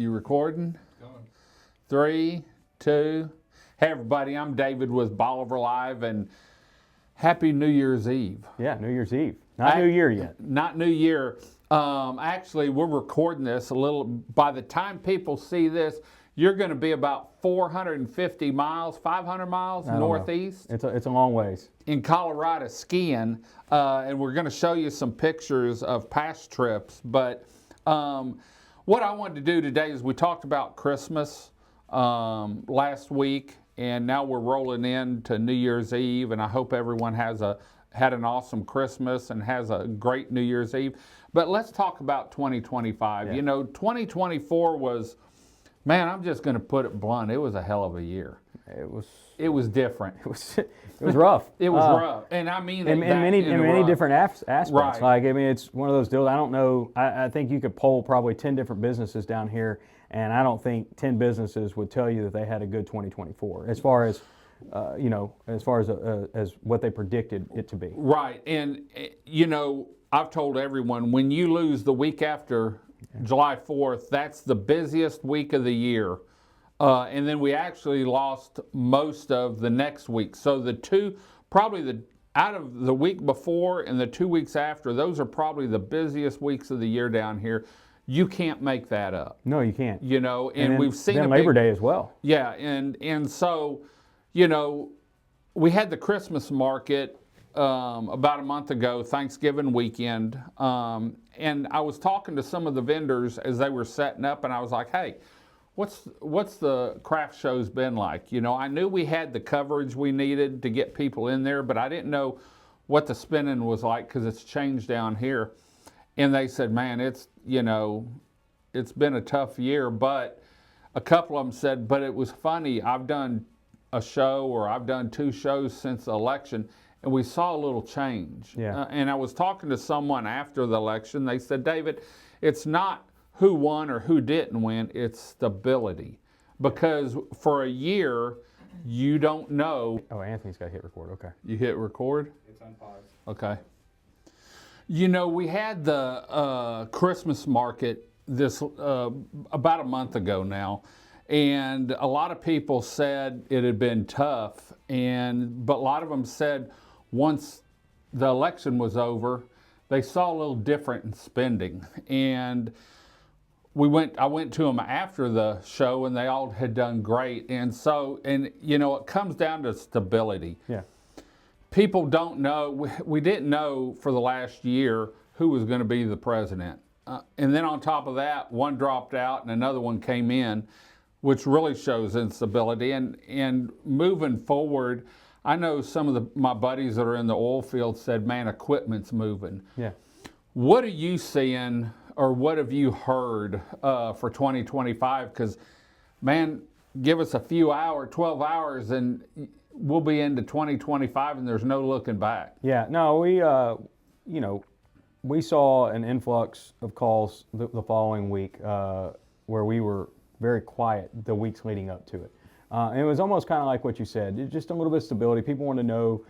You recording? Going. 3, 2. Hey everybody, I'm David with Bolivar Live, and Happy New Year's Eve. Yeah, New Year's Eve. Not New Year yet. Not New Year. Actually, we're recording this a little. By the time people see this, you're going to be about 450 miles, 500 miles northeast. It's a long ways. In Colorado skiing, and we're going to show you some pictures of past trips. But what I wanted to do today is we talked about Christmas last week, and now we're rolling into New Year's Eve, and I hope everyone had an awesome Christmas and has a great New Year's Eve. But let's talk about 2025. Yeah. You know, 2024 was, man, I'm just going to put it blunt, it was a hell of a year. It was different. It was rough. It was rough, and I mean in many different aspects. Right. Like, I mean, it's one of those deals. I don't know. I think you could poll probably 10 different businesses down here, and I don't think 10 businesses would tell you that they had a good 2024 as far as as what they predicted it to be. Right, and you know, I've told everyone, when you lose the week after July 4th, that's the busiest week of the year. And then we actually lost most of the next week. So out of the week before and the 2 weeks after, those are probably the busiest weeks of the year down here. You can't make that up. No, you can't. You know, and then, we've seen then Labor Day as well. Yeah, and so, you know, we had the Christmas market about a month ago, Thanksgiving weekend, and I was talking to some of the vendors as they were setting up, and I was like, hey, what's the craft shows been like? You know, I knew we had the coverage we needed to get people in there, but I didn't know what the spinning was like because it's changed down here. And they said, man, it's been a tough year, but a couple of them said, but it was funny. I've done a show, or I've done 2 shows since the election, and we saw a little change. Yeah. And I was talking to someone after the election. They said, David, it's not who won or who didn't win, it's stability. Because for a year, you don't know. Oh, Anthony's got to hit record. Okay. You hit record? It's on pause. Okay. You know, we had the Christmas market about a month ago now, and a lot of people said it had been tough, but a lot of them said once the election was over, they saw a little different in spending. And I went to them after the show, and they all had done great. And so, you know, it comes down to stability. Yeah. People don't know. We didn't know for the last year who was going to be the president. And then on top of that, one dropped out and another one came in, which really shows instability. And moving forward, I know some of my buddies that are in the oil field said, man, equipment's moving. Yeah. What are you seeing, or what have you heard for 2025? Because, man, give us a few hours, 12 hours, and we'll be into 2025, and there's no looking back. Yeah. No, we saw an influx of calls the following week where we were very quiet the weeks leading up to it. And it was almost kind of like what you said, just a little bit of stability. People want to know,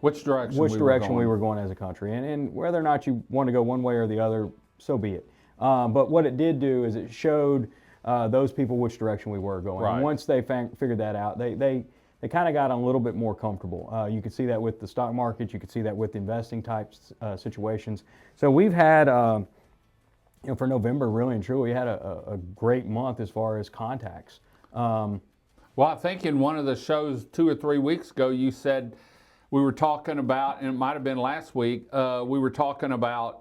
which direction we were going as a country, and whether or not you want to go one way or the other, so be it. But what it did do is it showed those people which direction we were going. Right. And once they figured that out, they kind of got a little bit more comfortable. You could see that with the stock market. You could see that with investing types situations. So we've had, for November, really and truly, we had a great month as far as contacts. Well, I think in one of the shows 2 or 3 weeks ago, you said we were talking about, and it might have been last week, we were talking about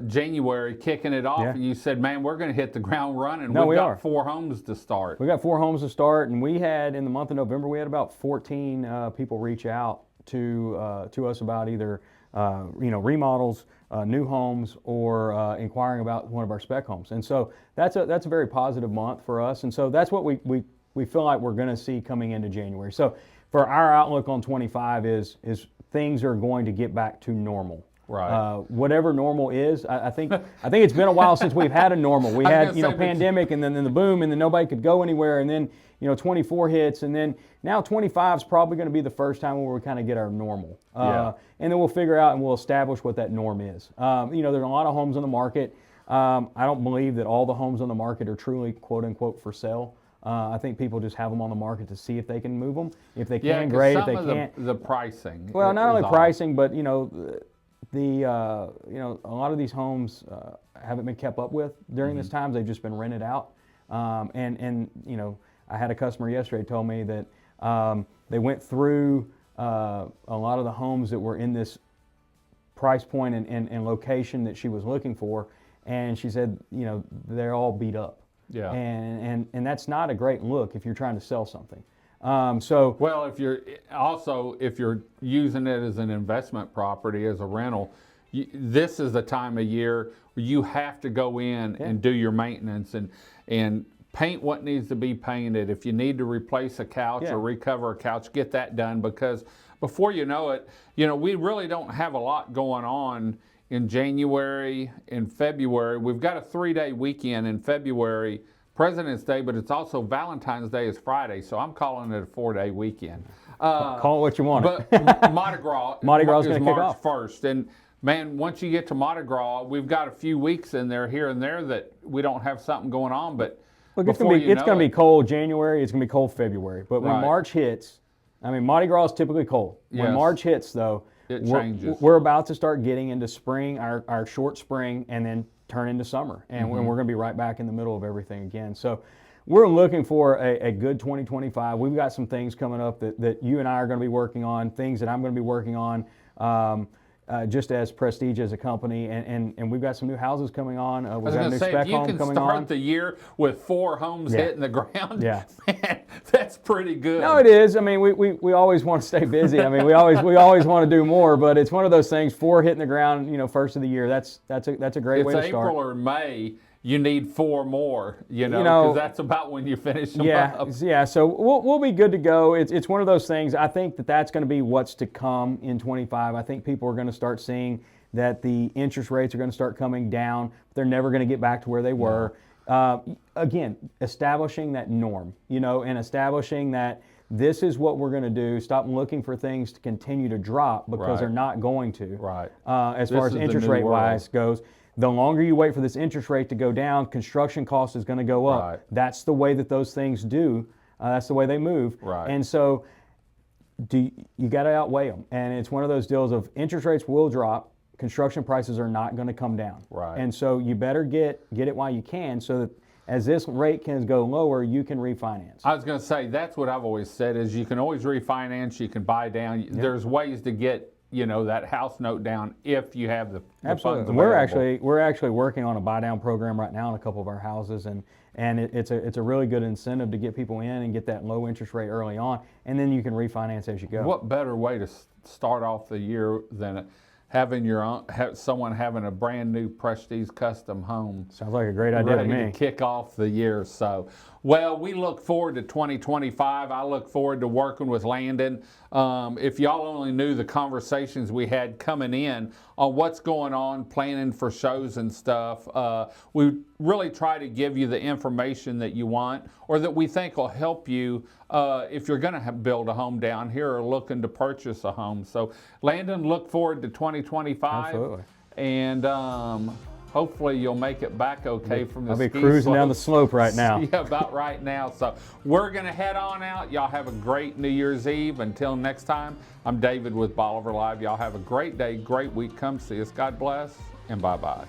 January kicking it off, Yeah. and you said, man, we're going to hit the ground running. No, We've we got are. 4 homes to start. We got 4 homes to start, and we had, in the month of November, we had about 14 people reach out to us about either remodels, new homes, or inquiring about one of our spec homes. And so that's a very positive month for us, and so that's what we feel like we're going to see coming into January. So for our outlook on 25 is things are going to get back to normal. Right. Whatever normal is, I think it's been a while since we've had a normal. We had pandemic, and then the boom, and then nobody could go anywhere, and then 24 hits, and then now 25 is probably going to be the first time where we kind of get our normal. And then we'll figure out and we'll establish what that norm is. There's a lot of homes on the market. I don't believe that all the homes on the market are truly quote unquote for sale. I think people just have them on the market to see if they can move them. If they Yeah, can, 'cause great. If some they of can't, the pricing. well, not is only off. pricing, but you know, a lot of these homes haven't been kept up with during this time. They've just been rented out. And you know, I had a customer yesterday told me that they went through a lot of the homes that were in this price point and location that she was looking for, and she said, you know, they're all beat up. Yeah. And that's not a great look if you're trying to sell something. So Well, if you're using it as an investment property, as a rental, this is the time of year where you have to go in and do your maintenance and paint what needs to be painted. If you need to replace a couch or recover a couch, get that done, because before you know it, you know, we really don't have a lot going on in January and February. We've got a 3-day weekend in February, President's Day, but it's also Valentine's Day is Friday, so I'm calling it a 4-day weekend. call it what you want. But Mardi Gras, Gras is is gonna kick March off. 1st, and man, once you get to Mardi Gras, we've got a few weeks in there, here and there, that we don't have something going on. But Look, it's before gonna be cold January. It's gonna be cold February. But when Right. March hits, I mean, Mardi Gras is typically cold. When Yes. March hits, though, It changes. we're about to start getting into spring, our short spring, and then turn into summer, and we're gonna be right back in the middle of everything again. So we're looking for a good 2025. We've got some things coming up that you and I are going to be working on, things that I'm going to be working on, just as Prestige as a company, and we've got some new houses coming on. I We've was got a going new to say, spec if you home can coming start on. the year with 4 homes hitting the ground, Yeah. man, that's pretty good. No, it is. I mean, we always want to stay busy. I mean, we always want to do more, but it's one of those things. 4 hitting the ground, you know, first of the year. That's a great way to It's start. April or May, you need 4 more, you know, know, because that's about when you finish them Yeah, up. yeah. So we'll be good to go. It's one of those things. I think that's going to be what's to come in 25. I think people are going to start seeing that the interest rates are going to start coming down. They're never going to get back to where they were. Again, establishing that norm, you know, and establishing that this is what we're going to do. Stop looking for things to continue to drop, because Right. they're not going to. Right. As far This as is the interest new rate wise world. goes. The longer you wait for this interest rate to go down, construction cost is going to go up. Right. That's the way that those things do. That's the way they move. Right. And so you got to outweigh them. And it's one of those deals of interest rates will drop, construction prices are not going to come down. Right. And so you better get it while you can, so that as this rate can go lower, you can refinance. I was going to say, that's what I've always said, is you can always refinance, you can buy down. There's ways to get, you know, that house note down if you have the Absolutely. funds We're available. we're actually working on a buy down program right now in a couple of our houses, and it's a really good incentive to get people in and get that low interest rate early on, and then you can refinance as you go. What better way to start off the year than having your own, someone having a brand new Prestige custom home? Sounds like a great idea to Ready me. to kick off the year. So, well, we look forward to 2025. I look forward to working with Landon. If y'all only knew the conversations we had coming in on what's going on, planning for shows and stuff, we really try to give you the information that you want, or that we think will help you if you're going to build a home down here or looking to purchase a home. So, Landon, look forward to 2025. Absolutely. And hopefully you'll make it back okay from the I'll be ski cruising down the slopes. slope right now. Yeah, about right now. So we're going to head on out. Y'all have a great New Year's Eve. Until next time, I'm David with Bolivar Live. Y'all have a great day, great week. Come see us. God bless, and bye-bye.